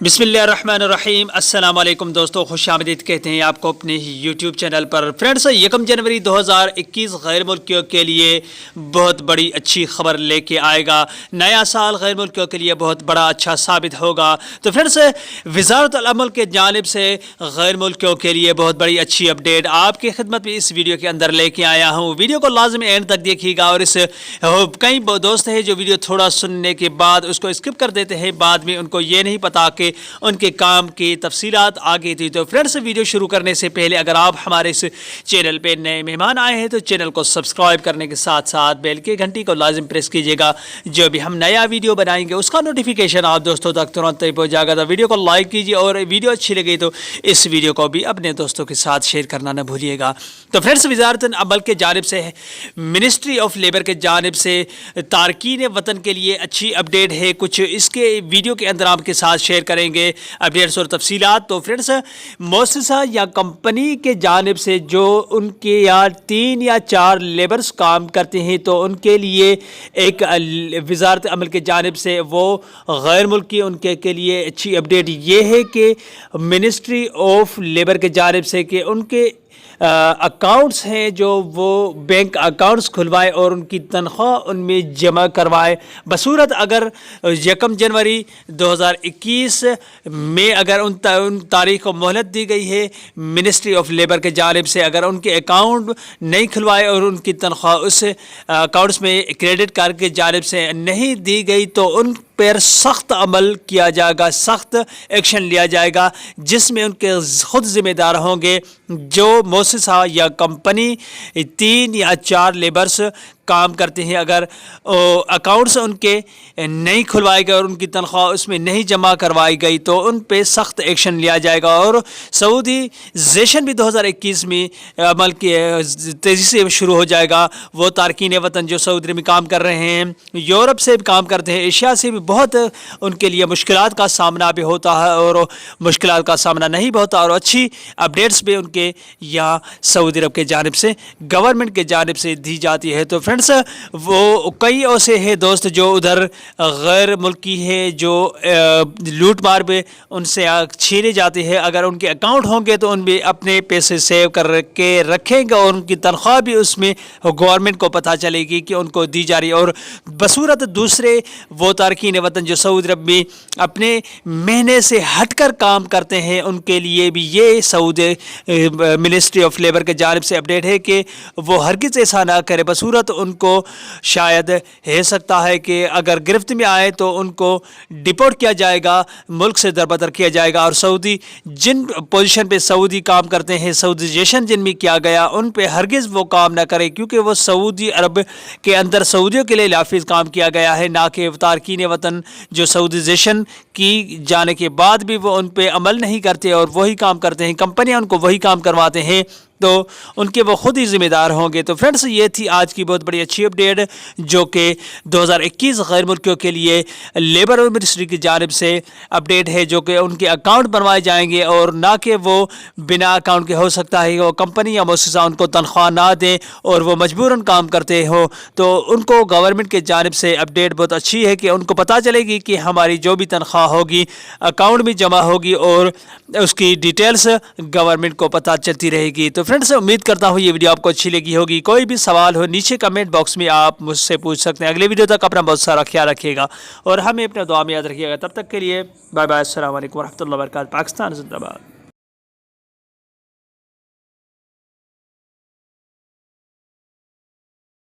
बिस्मिल्लाहिर्रहमानिर्रहीम। अस्सलाम वालेकुम दोस्तों, खुश आमदीद कहते हैं आपको अपने यूट्यूब चैनल पर। फ्रेंड्स, 1 जनवरी 2021 गैर मुल्कियों के लिए बहुत बड़ी अच्छी खबर लेके आएगा। नया साल गैर मुल्कियों के लिए बहुत बड़ा अच्छा साबित होगा। तो फ्रेंड्स, वज़ारतुल अमल के जानिब से गैर मुल्कियों के लिए बहुत बड़ी अच्छी अपडेट आपकी खिदमत में इस वीडियो के अंदर लेके आया हूँ। वीडियो को लाजमी एंड तक देखिएगा। और इस कई दोस्त हैं जो वीडियो थोड़ा सुनने के बाद उसको स्किप कर देते हैं, बाद में उनको ये नहीं पता कि उनके काम की तफसीलात आगे थी। तो फ्रेंड्स, वीडियो शुरू करने से पहले अगर आप हमारे इस चैनल पे नए मेहमान आए हैं तो चैनल को सब्सक्राइब करने के साथ साथ बेल की घंटी को लाजिम प्रेस कीजिएगा। जो भी हम नया वीडियो बनाएंगे उसका नोटिफिकेशन आप दोस्तों तक तुरंत ही पहुँच जाएगा। तो वीडियो को लाइक कीजिए और वीडियो अच्छी लगी तो इस वीडियो को भी अपने दोस्तों के साथ शेयर करना न भूलिएगा। तो फ्रेंड्स, वज़ारतुल अमल के जानिब से मिनिस्ट्री ऑफ लेबर के जानिब से तारकीन वतन के लिए अच्छी अपडेट है। कुछ इसके वीडियो के अंदर आपके साथ शेयर करेंगे अपडेट्स और तफसीलात। तो फ्रेंड्स, मौससा या कंपनी के जानिब से जो उनके यहाँ 3 या 4 लेबर्स काम करते हैं तो उनके लिए एक वज़ारत अमल के जानिब से वो गैर मुल्की उनके के लिए अच्छी अपडेट ये है कि मिनिस्ट्री ऑफ लेबर के जानिब से कि उनके अकाउंट्स हैं जो वो बैंक अकाउंट्स खुलवाए और उनकी तनख्वाह उनमें जमा करवाए। बसूरत अगर 1 जनवरी 2021 में अगर उन तारीख को मोहलत दी गई है मिनिस्ट्री ऑफ लेबर के जानिब से, अगर उनके अकाउंट नहीं खुलवाए और उनकी तनख्वाह उस अकाउंट्स में क्रेडिट कार्ड के जानिब से नहीं दी गई तो उन पर सख्त अमल किया जाएगा, सख्त एक्शन लिया जाएगा, जिसमें उनके खुद ज़िम्मेदार होंगे जो मौससा या कंपनी 3 या 4 लेबर्स काम करते हैं। अगर अकाउंट्स उनके नहीं खुलवाए गए और उनकी तनख्वाह उसमें नहीं जमा करवाई गई तो उन पे सख्त एक्शन लिया जाएगा। और सऊदीजेशन भी 2021 में अमल के तेज़ी से शुरू हो जाएगा। वो तारकीन वतन जो सऊदी में काम कर रहे हैं, यूरोप से भी काम करते हैं, एशिया से भी बहुत उनके लिए मुश्किलात का सामना भी होता है और मुश्किलात का सामना नहीं भी होता और अच्छी अपडेट्स भी उनके यहाँ सऊदी अरब के जानिब से गवर्नमेंट के जानिब से दी जाती है। तो फ्रेंड्स, वो कई ऐसे हैं दोस्त जो उधर गैर मुल्की है जो लूट मार पे उनसे छीने जाते हैं। अगर उनके अकाउंट होंगे तो उनमें अपने पैसे सेव कर के रखेंगे और उनकी तनख्वाह भी उसमें गवर्नमेंट को पता चलेगी कि उनको दी जा रही है। और बसूरत दूसरे वो तारकीन वतन जो सऊदी अरब में अपने महीने से हटकर काम करते हैं उनके लिए भी ये सऊदी मिनिस्ट्री ऑफ लेबर के जानिब से अपडेट है कि वो हरगिज़ ऐसा ना करे। बसूरत उनको शायद हो सकता है कि अगर गिरफ्त में आए तो उनको डिपोर्ट किया जाएगा, मुल्क से दरबदर किया जाएगा। और सऊदी जिन पोजीशन पे सऊदी काम करते हैं, सऊदीजेशन जिनमें किया गया, उन पे हरगिज़ वो काम ना करे क्योंकि वो सऊदी अरब के अंदर सऊदियों के लिए लाफिज काम किया गया है, ना कि तारकीन वतन जो सऊदीजेशन की जाने के बाद भी वो उन पे अमल नहीं करते और वही काम करते हैं, कंपनियां उनको वही काम करवाते हैं तो उनके वो खुद ही ज़िम्मेदार होंगे। तो फ्रेंड्स, ये थी आज की बहुत बड़ी अच्छी अपडेट जो कि 2021 गैर मुल्कियों के लिए लेबर मिनिस्ट्री की जानिब से अपडेट है, जो कि उनके अकाउंट बनवाए जाएंगे और ना कि वो बिना अकाउंट के हो सकता है वो कंपनी या मुअस्ससा उनको तनख्वाह ना दें और वो मजबूरन काम करते हो। तो उनको गवर्नमेंट के जानिब से अपडेट बहुत अच्छी है कि उनको पता चलेगी कि हमारी जो भी तनख्वाह होगी अकाउंट में जमा होगी और उसकी डिटेल्स गवर्नमेंट को पता चलती रहेगी। तो फ्रेंड्स, उम्मीद करता हूँ ये वीडियो आपको अच्छी लगी होगी। कोई भी सवाल हो नीचे कमेंट बॉक्स में आप मुझसे पूछ सकते हैं। अगले वीडियो तक अपना बहुत सारा ख्याल रखिएगा और हमें अपने दुआ में याद रखिएगा। तब तक के लिए बाय बाय। अस्सलाम वालेकुम रहमतुल्लाहि व बरकातहू। पाकिस्तान जिंदाबाद।